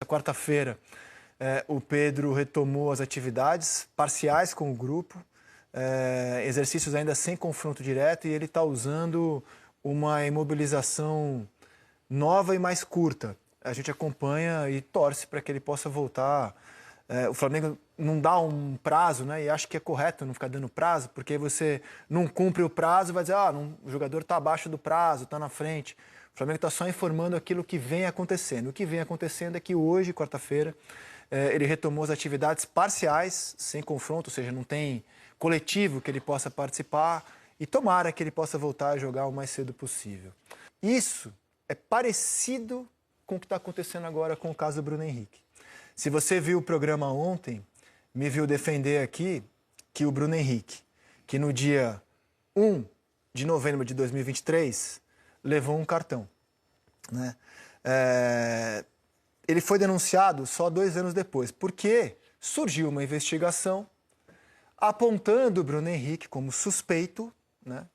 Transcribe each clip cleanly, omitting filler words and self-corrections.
Quarta-feira, o Pedro retomou as atividades parciais com o grupo, exercícios ainda sem confronto direto, e ele está usando uma imobilização nova e mais curta. A gente acompanha e torce para que ele possa voltar. O Flamengo não dá um prazo, né? E acho que é correto não ficar dando prazo, porque você não cumpre o prazo e vai dizer, o jogador está abaixo do prazo, está na frente. O Flamengo está só informando aquilo que vem acontecendo. O que vem acontecendo é que hoje, quarta-feira, ele retomou as atividades parciais, sem confronto, ou seja, não tem coletivo que ele possa participar, e tomara que ele possa voltar a jogar o mais cedo possível. Isso é parecido com o que está acontecendo agora com o caso do Bruno Henrique. Se você viu o programa ontem, me viu defender aqui que o Bruno Henrique, que no dia 1 de novembro de 2023, levou um cartão, né? Ele foi denunciado só 2 anos depois, porque surgiu uma investigação apontando o Bruno Henrique como suspeito, né?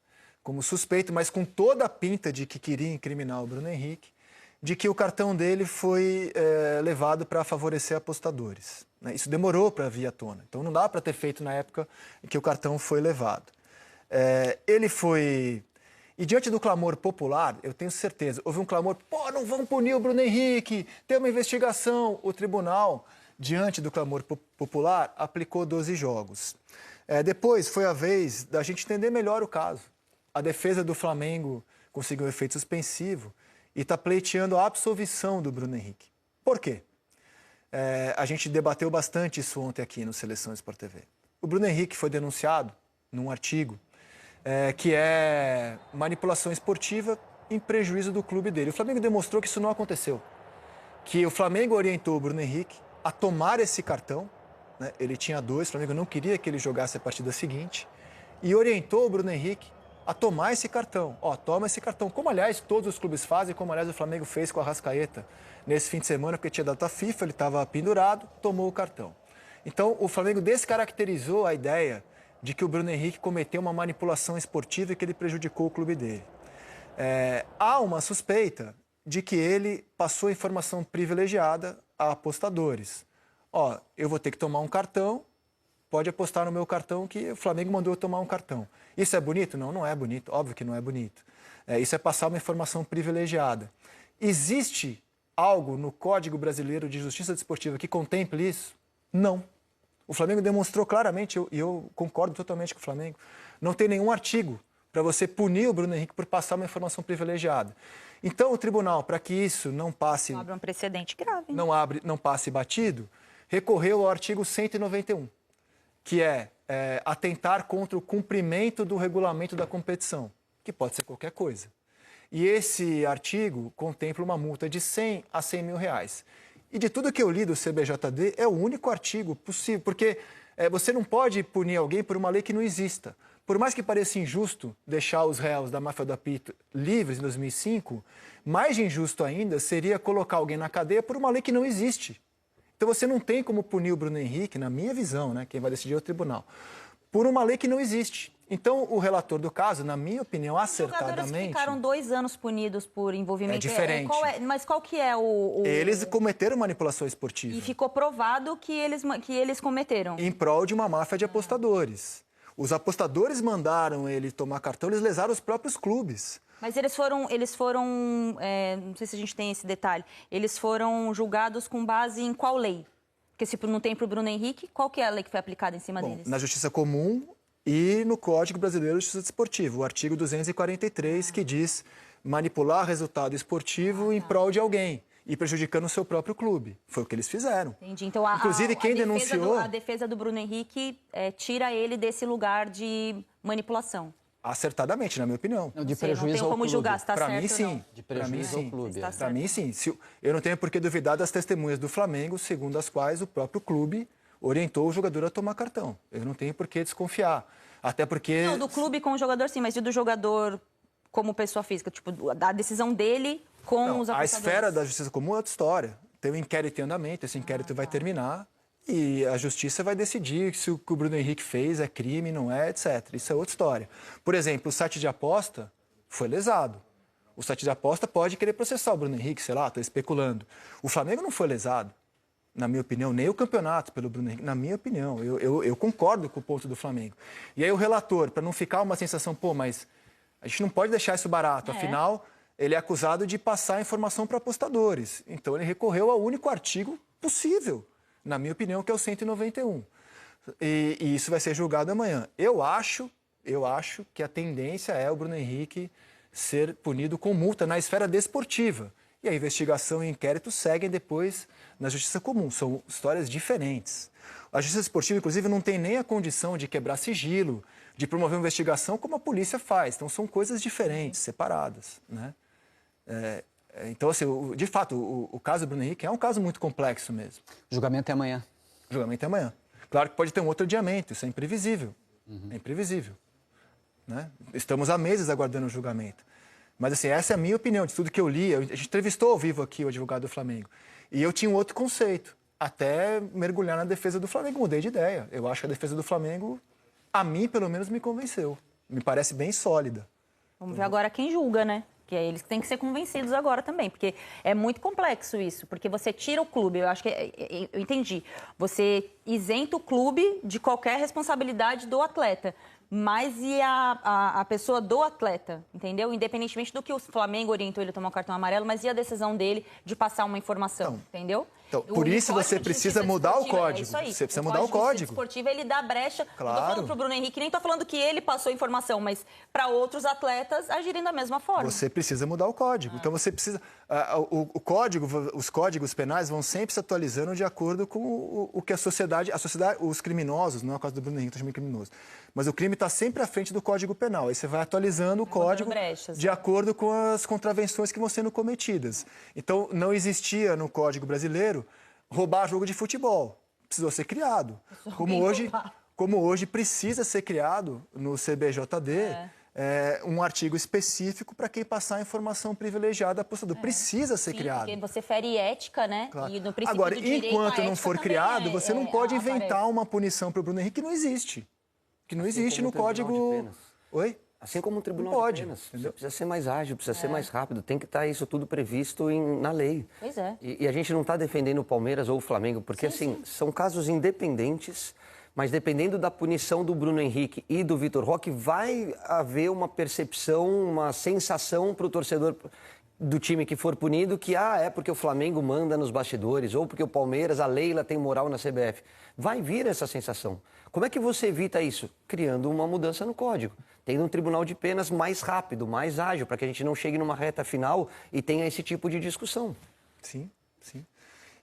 Como suspeito, mas com toda a pinta de que queria incriminar o Bruno Henrique, de que o cartão dele foi levado para favorecer apostadores, né? Isso demorou para vir à tona, então não dá para ter feito na época em que o cartão foi levado. Ele foi... E diante do clamor popular, eu tenho certeza, houve um clamor, não vão punir o Bruno Henrique, tem uma investigação. O tribunal, diante do clamor popular, aplicou 12 jogos. Depois foi a vez da gente entender melhor o caso. A defesa do Flamengo conseguiu um efeito suspensivo e está pleiteando a absolvição do Bruno Henrique. Por quê? A gente debateu bastante isso ontem aqui no Seleção Sport TV. O Bruno Henrique foi denunciado num artigo que é manipulação esportiva em prejuízo do clube dele. O Flamengo demonstrou que isso não aconteceu. Que o Flamengo orientou o Bruno Henrique a tomar esse cartão, né? Ele tinha 2, o Flamengo não queria que ele jogasse a partida seguinte, e orientou o Bruno Henrique a tomar esse cartão. Toma esse cartão, como aliás todos os clubes fazem, como aliás o Flamengo fez com a Arrascaeta nesse fim de semana, porque tinha data FIFA, ele estava pendurado, tomou o cartão. Então o Flamengo descaracterizou a ideia de que o Bruno Henrique cometeu uma manipulação esportiva e que ele prejudicou o clube dele. Há uma suspeita de que ele passou informação privilegiada a apostadores. Eu vou ter que tomar um cartão, pode apostar no meu cartão que o Flamengo mandou eu tomar um cartão. Isso é bonito? Não, não é bonito, óbvio que não é bonito. Isso é passar uma informação privilegiada. Existe algo no Código Brasileiro de Justiça Desportiva que contemple isso? Não. O Flamengo demonstrou claramente, e eu concordo totalmente com o Flamengo, não tem nenhum artigo para você punir o Bruno Henrique por passar uma informação privilegiada. Então, o tribunal, para que isso não passe... Não abre um precedente grave. Não passe batido, recorreu ao artigo 191, que é atentar contra o cumprimento do regulamento da competição, que pode ser qualquer coisa. E esse artigo contempla uma multa de 100 a 100 mil reais. E de tudo que eu li do CBJD, é o único artigo possível, porque você não pode punir alguém por uma lei que não exista. Por mais que pareça injusto deixar os réus da máfia do apito livres em 2005, mais injusto ainda seria colocar alguém na cadeia por uma lei que não existe. Então você não tem como punir o Bruno Henrique, na minha visão, né, quem vai decidir é o tribunal, por uma lei que não existe. Então, o relator do caso, na minha opinião, acertadamente... Os jogadores ficaram 2 anos punidos por envolvimento... É diferente. Mas qual que é o... Eles cometeram manipulação esportiva. E ficou provado que eles cometeram. Em prol de uma máfia de apostadores. Os apostadores mandaram ele tomar cartão, eles lesaram os próprios clubes. Mas eles foram não sei se a gente tem esse detalhe, eles foram julgados com base em qual lei? Porque se não tem para o Bruno Henrique, qual que é a lei que foi aplicada em cima deles? Na Justiça Comum e no Código Brasileiro de Justiça Desportiva, o artigo 243, que diz manipular resultado esportivo em prol de alguém e prejudicando o seu próprio clube. Foi o que eles fizeram. Entendi. Então, inclusive, quem denunciou... A defesa do Bruno Henrique tira ele desse lugar de manipulação. Acertadamente, na minha opinião. Não, de prejuízo ao clube. Julgar se está certo, mim, sim. Não. De prejuízo ao clube. Para mim, sim. Eu não tenho por que duvidar das testemunhas do Flamengo, segundo as quais o próprio clube orientou o jogador a tomar cartão. Eu não tenho por que desconfiar. Até porque... Não, do clube com o jogador, sim, mas e do jogador como pessoa física? Tipo, a decisão dele com os apostadores. A esfera da Justiça Comum é outra história. Tem um inquérito em andamento, esse inquérito vai terminar e a Justiça vai decidir se o que o Bruno Henrique fez é crime, não é, etc. Isso é outra história. Por exemplo, o site de aposta foi lesado. O site de aposta pode querer processar o Bruno Henrique, sei lá, estou especulando. O Flamengo não foi lesado. na minha opinião, nem o campeonato pelo Bruno Henrique, na minha opinião. Eu concordo com o ponto do Flamengo. E aí o relator, para não ficar uma sensação, pô, mas a gente não pode deixar isso barato, afinal, ele é acusado de passar a informação para apostadores. Então ele recorreu ao único artigo possível, na minha opinião, que é o 191. E isso vai ser julgado amanhã. Eu acho que a tendência é o Bruno Henrique ser punido com multa na esfera desportiva. E a investigação e inquérito seguem depois na Justiça Comum. São histórias diferentes. A Justiça Esportiva, inclusive, não tem nem a condição de quebrar sigilo, de promover uma investigação como a polícia faz. Então, são coisas diferentes, separadas, né? Então, assim, de fato, o caso do Bruno Henrique é um caso muito complexo mesmo. O julgamento é amanhã. O julgamento é amanhã. Claro que pode ter um outro adiamento, isso é imprevisível. É imprevisível, né? Estamos há meses aguardando o julgamento. Mas, assim, essa é a minha opinião, de tudo que eu li. A gente entrevistou ao vivo aqui o advogado do Flamengo. E eu tinha um outro conceito. Até mergulhar na defesa do Flamengo, mudei de ideia. Eu acho que a defesa do Flamengo, a mim, pelo menos, me convenceu. Me parece bem sólida. Vamos ver agora quem julga, né? Que é eles que têm que ser convencidos agora também, porque é muito complexo isso, porque você tira o clube, eu acho que, eu entendi, você isenta o clube de qualquer responsabilidade do atleta, mas e a pessoa do atleta, entendeu? Independentemente do que o Flamengo orientou ele a tomar o cartão amarelo, mas e a decisão dele de passar uma informação, entendeu? Então, por isso você precisa mudar o código. É isso aí. Você precisa mudar o código. Esportivo, ele dá brecha. Claro. Não tô falando pro Bruno Henrique, nem tô falando que ele passou informação, mas para outros atletas agirem da mesma forma. Você precisa mudar o código. Então você precisa. O código, os códigos penais vão sempre se atualizando de acordo com o que a sociedade, os criminosos, não é o caso do Bruno Henrique, também criminoso, mas o crime está sempre à frente do Código Penal. Aí você vai atualizando o código de acordo com as contravenções que vão sendo cometidas. Então não existia no Código brasileiro roubar jogo de futebol. Precisou ser criado. Como hoje precisa ser criado no CBJD um artigo específico para quem passar informação privilegiada apostador. Precisa ser criado. Porque você fere ética, né? Claro. E no princípio Agora, do direito, enquanto não for criado, você não pode inventar aparece. uma punição para o Bruno Henrique que não existe. Que não existe no Código... Oi? Assim como o Tribunal pode, de Penas. Precisa ser mais ágil, precisa ser mais rápido. Tem que estar isso tudo previsto na lei. Pois é. E a gente não está defendendo o Palmeiras ou o Flamengo, porque são casos independentes, mas dependendo da punição do Bruno Henrique e do Vitor Roque, vai haver uma percepção, uma sensação para o torcedor do time que for punido que é porque o Flamengo manda nos bastidores ou porque o Palmeiras, a Leila tem moral na CBF. Vai vir essa sensação. Como é que você evita isso? Criando uma mudança no código. Tendo um tribunal de penas mais rápido, mais ágil, para que a gente não chegue numa reta final e tenha esse tipo de discussão. Sim, sim.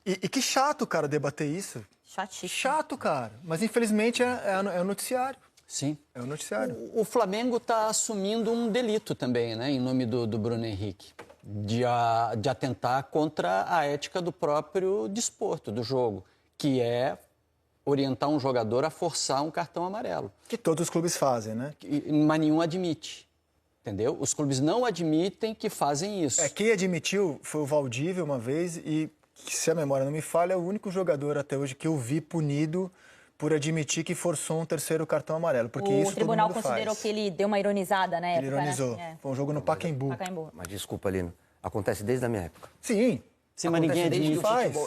E que chato, cara, debater isso. Chatíssimo. Chato, cara. Mas infelizmente é o noticiário. Sim. É o noticiário. O Flamengo está assumindo um delito também, né, em nome do Bruno Henrique, de atentar contra a ética do próprio desporto, do jogo, que é orientar um jogador a forçar um cartão amarelo. Que todos os clubes fazem, né? Mas nenhum admite, entendeu? Os clubes não admitem que fazem isso. Quem admitiu foi o Valdívia uma vez e, se a memória não me falha, é o único jogador até hoje que eu vi punido por admitir que forçou um terceiro cartão amarelo, porque isso todo mundo faz. O tribunal considerou que ele deu uma ironizada na época, Ele ironizou. né? Foi um jogo no Pacaembu. Mas desculpa, Lino, acontece desde a minha época. Sim. Sim, mas ninguém admite.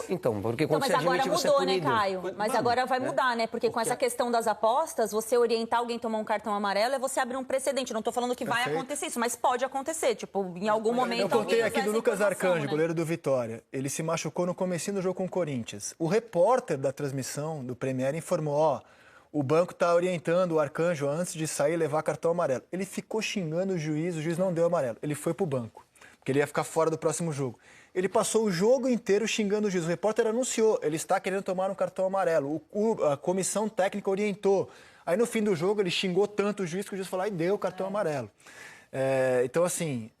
Então, porque quando mas você agora admite, você é mudou, né, punido. Caio? Mas agora vai mudar, né? Porque com essa questão das apostas, você orientar alguém a tomar um cartão amarelo é você abrir um precedente. Não estou falando que vai acontecer isso, mas pode acontecer. Tipo, em algum momento... Eu contei aqui do Lucas Arcanjo, né? goleiro do Vitória. Ele se machucou no comecinho do jogo com o Corinthians. O repórter da transmissão do Premier informou, o banco está orientando o Arcanjo antes de sair levar cartão amarelo. Ele ficou xingando o juiz não deu amarelo. Ele foi pro banco, porque ele ia ficar fora do próximo jogo. Ele passou o jogo inteiro xingando o juiz. O repórter anunciou, ele está querendo tomar um cartão amarelo. A comissão técnica orientou. Aí, no fim do jogo, ele xingou tanto o juiz que o juiz falou e deu o cartão amarelo. Então, assim,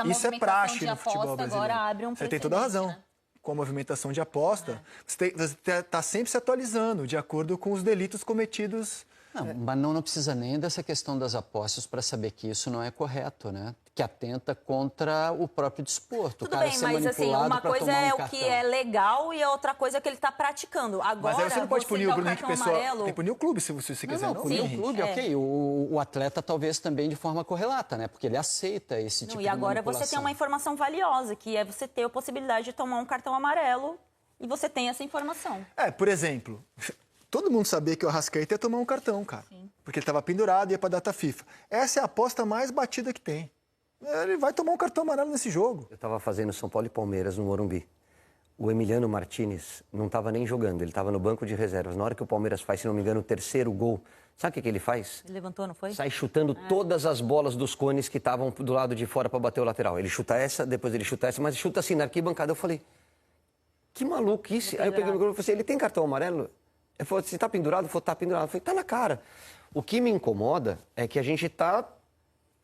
isso é praxe no futebol brasileiro. Agora abre um você tem toda a razão. Né? Com a movimentação de aposta, você está sempre se atualizando de acordo com os delitos cometidos. Não, mas não precisa nem dessa questão das apostas para saber que isso não é correto, né? Que atenta contra o próprio desporto. Tudo bem, mas assim, uma coisa é o que é legal e a outra coisa é que ele está praticando. Agora, mas aí você não pode punir o Bruno Henrique pessoal. Amarelo... Tem que punir o clube, se você quiser. Não, punir o clube, ok. O atleta talvez também de forma correlata, né? Porque ele aceita esse tipo de manipulação. E agora você tem uma informação valiosa, que é você ter a possibilidade de tomar um cartão amarelo e você tem essa informação. Por exemplo, todo mundo sabia que o Arrascaeta ia tomar um cartão, cara. Sim. Porque ele estava pendurado e ia para a data FIFA. Essa é a aposta mais batida que tem. Ele vai tomar um cartão amarelo nesse jogo. Eu estava fazendo São Paulo e Palmeiras no Morumbi. O Emiliano Martinez não estava nem jogando, ele estava no banco de reservas. Na hora que o Palmeiras faz, se não me engano, o terceiro gol, sabe o que ele faz? Ele levantou, não foi? Sai chutando todas as bolas dos cones que estavam do lado de fora para bater o lateral. Ele chuta essa, depois ele chuta essa, mas chuta assim na arquibancada. Eu falei, que maluquice. Aí eu peguei o microfone e falei assim, ele tem cartão amarelo? Ele falou, você tá pendurado? Eu falei, tá pendurado. Eu falei, tá na cara. O que me incomoda é que a gente tá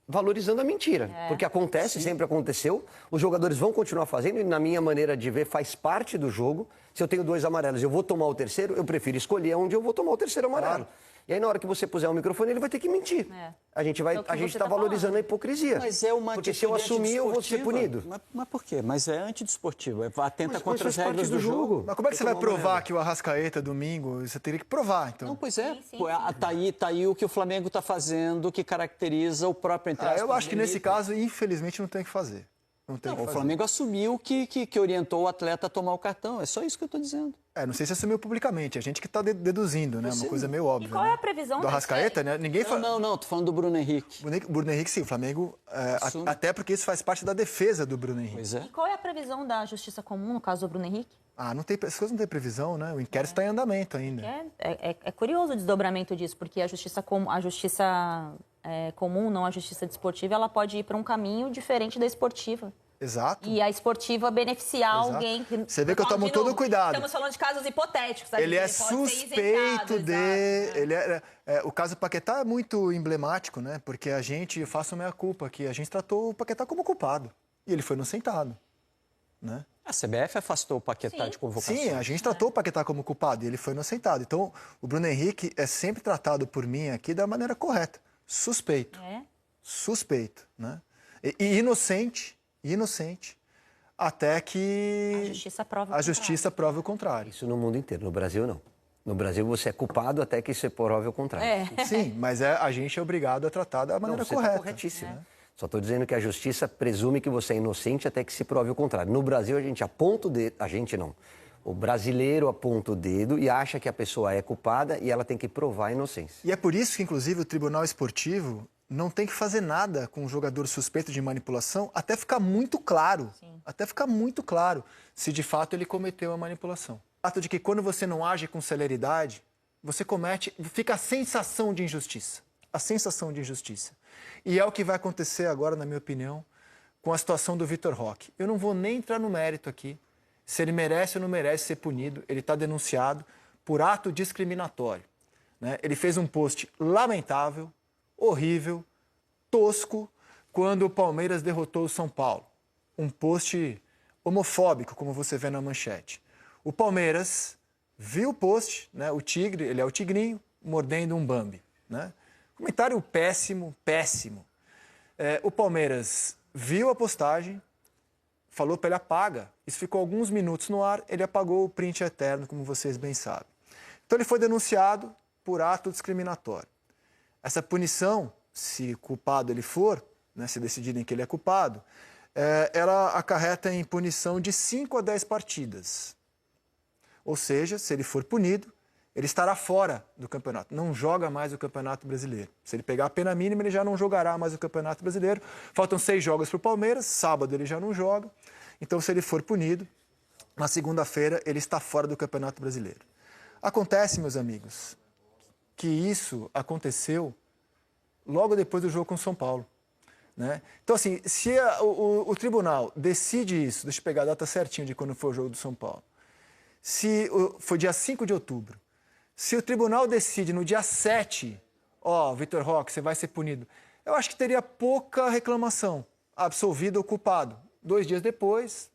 valorizando a mentira. Porque acontece, sempre aconteceu. Os jogadores vão continuar fazendo e, na minha maneira de ver, faz parte do jogo. Se eu tenho 2 amarelos e eu vou tomar o terceiro, eu prefiro escolher onde eu vou tomar o terceiro amarelo. Claro. E aí, na hora que você puser o microfone, ele vai ter que mentir. A gente está valorizando a hipocrisia. Mas é uma porque se eu assumir, eu vou ser punido. Mas por quê? Mas é antidesportivo. Atenta contra as regras do jogo. Mas como é que você vai provar que o Arrascaeta, domingo, você teria que provar, então? Não, pois é. Sim. Tá aí o que o Flamengo está fazendo, que caracteriza o próprio entrada. Eu acho que nesse caso, infelizmente, não tem o que fazer. Não, o Flamengo assumiu que orientou o atleta a tomar o cartão. É só isso que eu estou dizendo. Não sei se assumiu publicamente. A gente que está deduzindo, né? Uma coisa meio óbvia. E qual é a previsão do Arrascaeta, né? Ninguém fala. Não, tô falando do Bruno Henrique. Bruno Henrique, sim. O Flamengo, até porque isso faz parte da defesa do Bruno Henrique. Pois é. E qual é a previsão da Justiça Comum, no caso do Bruno Henrique? Não tem, essas coisas não tem previsão, né? O inquérito está em andamento ainda. É curioso o desdobramento disso, porque a Justiça Comum, não a Justiça Desportiva, ela pode ir para um caminho diferente da esportiva. Exato. E a esportiva beneficiar alguém. Você vê que eu tomo todo cuidado. Estamos falando de casos hipotéticos. Ele é suspeito de... o caso Paquetá é muito emblemático, né? Porque eu faço a minha culpa aqui, a gente tratou o Paquetá como culpado. E ele foi inocentado, né? A CBF afastou o Paquetá de convocação. Sim, a gente tratou o Paquetá como culpado e ele foi inocentado. Então, o Bruno Henrique é sempre tratado por mim aqui da maneira correta. Suspeito. Suspeito, né? E inocente, até que a justiça prove o contrário. Isso no mundo inteiro, no Brasil não. No Brasil você é culpado até que você prove o contrário. Sim, mas a gente é obrigado a tratar da maneira correta. Tá corretíssimo. Né? Só estou dizendo que a justiça presume que você é inocente até que se prove o contrário. No Brasil a gente aponta o dedo, a gente não. O brasileiro aponta o dedo e acha que a pessoa é culpada e ela tem que provar a inocência. E é por isso que, inclusive, o Tribunal Esportivo não tem que fazer nada com um jogador suspeito de manipulação até ficar muito claro. Até ficar muito claro se de fato ele cometeu a manipulação. O fato de que quando você não age com celeridade, fica a sensação de injustiça. A sensação de injustiça. E é o que vai acontecer agora, na minha opinião, com a situação do Vitor Roque. Eu não vou nem entrar no mérito aqui, se ele merece ou não merece ser punido. Ele está denunciado por ato discriminatório, né? Ele fez um post lamentável, horrível, tosco, quando o Palmeiras derrotou o São Paulo. Um post homofóbico, como você vê na manchete. O Palmeiras viu o post, né? O tigre, ele é o tigrinho, mordendo um Bambi, né? Comentário péssimo, péssimo. O Palmeiras viu a postagem, falou para ele apaga. Isso ficou alguns minutos no ar, ele apagou o print eterno, como vocês bem sabem. Então ele foi denunciado por ato discriminatório. Essa punição, se culpado ele for, né, se decidirem que ele é culpado, ela acarreta em punição de 5 a 10 partidas. Ou seja, se ele for punido, ele estará fora do campeonato, não joga mais o Campeonato Brasileiro. Se ele pegar a pena mínima, ele já não jogará mais o Campeonato Brasileiro. Faltam 6 jogos para o Palmeiras, sábado ele já não joga. Então, se ele for punido, na segunda-feira ele está fora do Campeonato Brasileiro. Acontece, meus amigos, que isso aconteceu logo depois do jogo com o São Paulo, né? Então, assim, se o tribunal decide isso, deixa eu pegar a data certinha de quando foi o jogo do São Paulo, foi dia 5 de outubro, se o tribunal decide no dia 7, Vitor Roque, você vai ser punido, eu acho que teria pouca reclamação, absolvido ou culpado. 2 dias depois,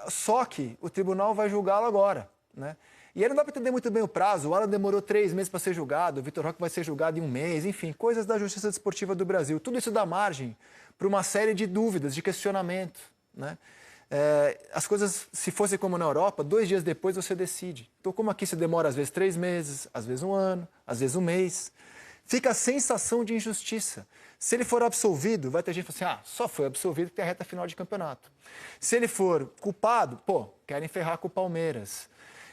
só que o tribunal vai julgá-lo agora, né? E aí não dá para entender muito bem o prazo. O Alan demorou 3 meses para ser julgado, o Vitor Roque vai ser julgado em 1 mês, enfim, coisas da Justiça Desportiva do Brasil. Tudo isso dá margem para uma série de dúvidas, de questionamento, né? As coisas, se fosse como na Europa, 2 dias depois você decide. Então, como aqui se demora às vezes 3 meses, às vezes 1 ano, às vezes 1 mês, Fica a sensação de injustiça. Se ele for absolvido, vai ter gente que fala assim, só foi absolvido porque tem a reta final de campeonato. Se ele for culpado, querem ferrar com o Palmeiras.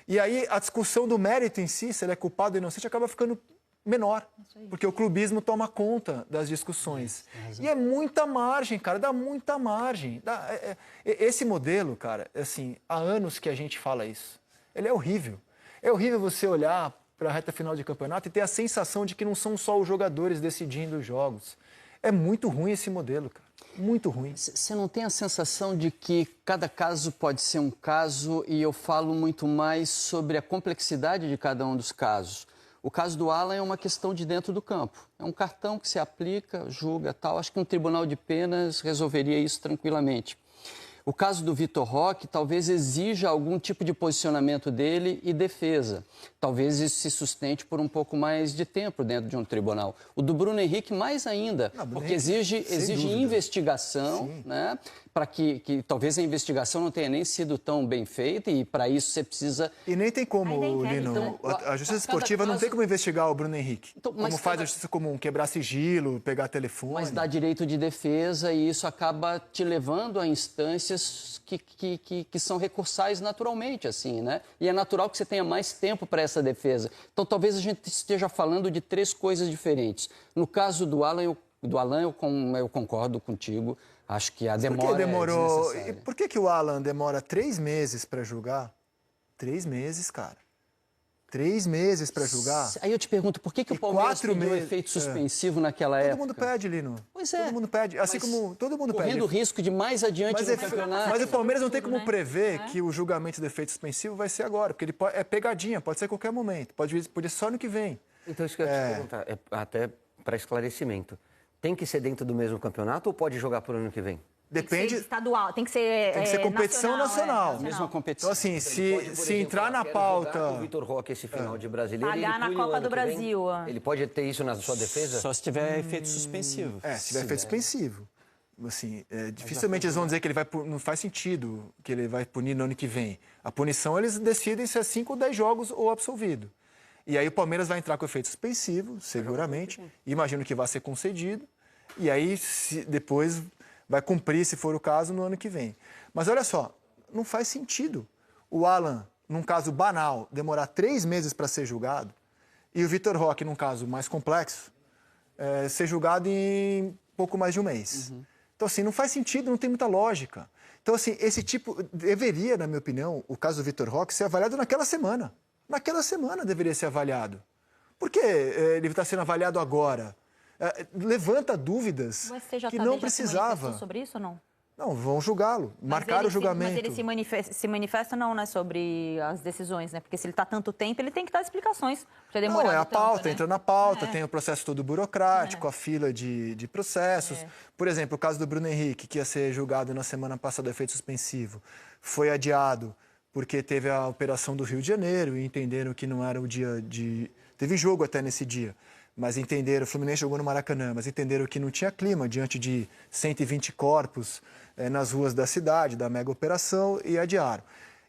E aí a discussão do mérito em si, se ele é culpado ou inocente, acaba ficando menor, porque o clubismo toma conta das discussões. E é muita margem, cara, dá muita margem. Esse modelo, cara, assim, há anos que a gente fala isso. Ele é horrível. É horrível você olhar para a reta final de campeonato e ter a sensação de que não são só os jogadores decidindo os jogos. É muito ruim esse modelo, cara. Muito ruim. Você não tem a sensação de que cada caso pode ser um caso e eu falo muito mais sobre a complexidade de cada um dos casos? O caso do Alan é uma questão de dentro do campo. É um cartão que se aplica, julga, tal. Acho que um tribunal de penas resolveria isso tranquilamente. O caso do Vitor Roque talvez exija algum tipo de posicionamento dele e defesa. Talvez isso se sustente por um pouco mais de tempo dentro de um tribunal. O do Bruno Henrique mais ainda, porque exige investigação, né? Para que talvez a investigação não tenha nem sido tão bem feita e para isso você precisa... E nem tem como, Lino, então, a Justiça Esportiva não tem como investigar o Bruno Henrique. Então, como faz a Justiça Comum, quebrar sigilo, pegar telefone... Mas dá direito de defesa e isso acaba te levando a instâncias que são recursais naturalmente, assim, né? E é natural que você tenha mais tempo para essa defesa. Então, talvez a gente esteja falando de 3 coisas diferentes. No caso do Alan, eu concordo contigo. Acho que a demora é desnecessária. E por que o Alan demora 3 meses para julgar? 3 meses, cara. 3 meses para julgar. Aí eu te pergunto, por que o Palmeiras pediu o efeito suspensivo naquela época? Todo mundo pede, Lino. Pois é. Todo mundo pede. Assim como todo mundo pede. Correndo o risco de mais adiante no campeonato. Mas o Palmeiras não tem como prever que o julgamento do efeito suspensivo vai ser agora. Porque ele é pegadinha, pode ser a qualquer momento. Pode ser só ano que vem. Então, isso que eu ia te perguntar, até para esclarecimento. Tem que ser dentro do mesmo campeonato ou pode jogar por ano que vem? Depende. Tem que ser estadual, tem que ser competição nacional. Mesma competição. Então, assim, se entrar na pauta... O Vitor Roque esse final de brasileiro... Pagar na Copa do Brasil. Ele pode ter isso na sua defesa? Só se tiver efeito suspensivo. Se tiver efeito suspensivo. Assim, dificilmente eles vão dizer que ele vai... Não faz sentido que ele vai punir no ano que vem. A punição, eles decidem se é 5 ou 10 jogos ou absolvido. E aí o Palmeiras vai entrar com efeito suspensivo, seguramente. Imagino que vai ser concedido. E aí, depois... vai cumprir, se for o caso, no ano que vem. Mas olha só, não faz sentido o Alan, num caso banal, demorar 3 meses para ser julgado e o Vitor Roque, num caso mais complexo, ser julgado em pouco mais de 1 mês. Então, assim, não faz sentido, não tem muita lógica. Então, assim, esse tipo... Deveria, na minha opinião, o caso do Vitor Roque ser avaliado naquela semana. Naquela semana deveria ser avaliado. Por que ele está sendo avaliado agora? Levanta dúvidas que não precisava. Se sobre isso ou não? Não, vão julgá-lo, marcar o julgamento. Mas ele se manifesta não, né, sobre as decisões, né? Porque se ele está tanto tempo, ele tem que dar explicações. Não, é a pauta, entra na pauta, tem o processo todo burocrático, a fila de processos. Por exemplo, o caso do Bruno Henrique, que ia ser julgado na semana passada, efeito suspensivo, foi adiado porque teve a operação do Rio de Janeiro e entenderam que não era o dia de... Teve jogo até nesse dia. Mas entenderam, o Fluminense jogou no Maracanã, mas entenderam que não tinha clima diante de 120 corpos nas ruas da cidade, da mega operação, e adiaram.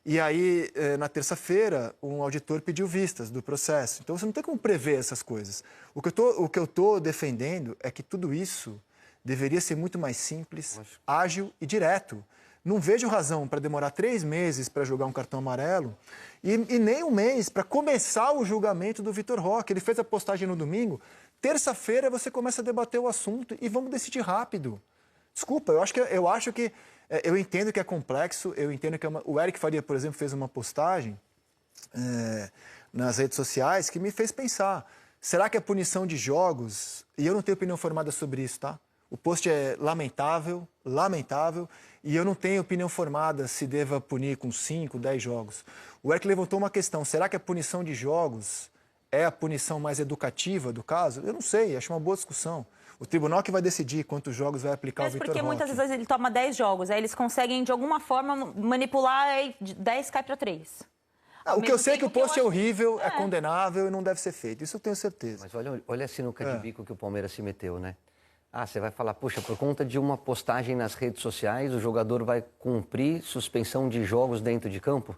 E aí, na terça-feira, um auditor pediu vistas do processo. Então, você não tem como prever essas coisas. O que eu estou defendendo é que tudo isso deveria ser muito mais simples, ágil e direto. Não vejo razão para demorar 3 meses para jogar um cartão amarelo e nem 1 mês para começar o julgamento do Vitor Roque. Ele fez a postagem no domingo. Terça-feira você começa a debater o assunto e vamos decidir rápido. Desculpa, eu entendo que é complexo, eu entendo que o Eric Faria, por exemplo, fez uma postagem nas redes sociais que me fez pensar. Será que é punição de jogos? E eu não tenho opinião formada sobre isso, tá? O post é lamentável, e eu não tenho opinião formada se deva punir com 5, 10 jogos. O Eric levantou uma questão, será que a punição de jogos é a punição mais educativa do caso? Eu não sei, acho uma boa discussão. O tribunal que vai decidir quantos jogos vai aplicar o Vitor Roque. Porque muitas vezes ele toma 10 jogos, aí eles conseguem de alguma forma manipular e 10 cai para 3. O que eu sei é que o post é horrível, é condenável e não deve ser feito, isso eu tenho certeza. Mas olha a sinuca de bico que o Palmeiras se meteu, né? Você vai falar, puxa, por conta de uma postagem nas redes sociais, o jogador vai cumprir suspensão de jogos dentro de campo?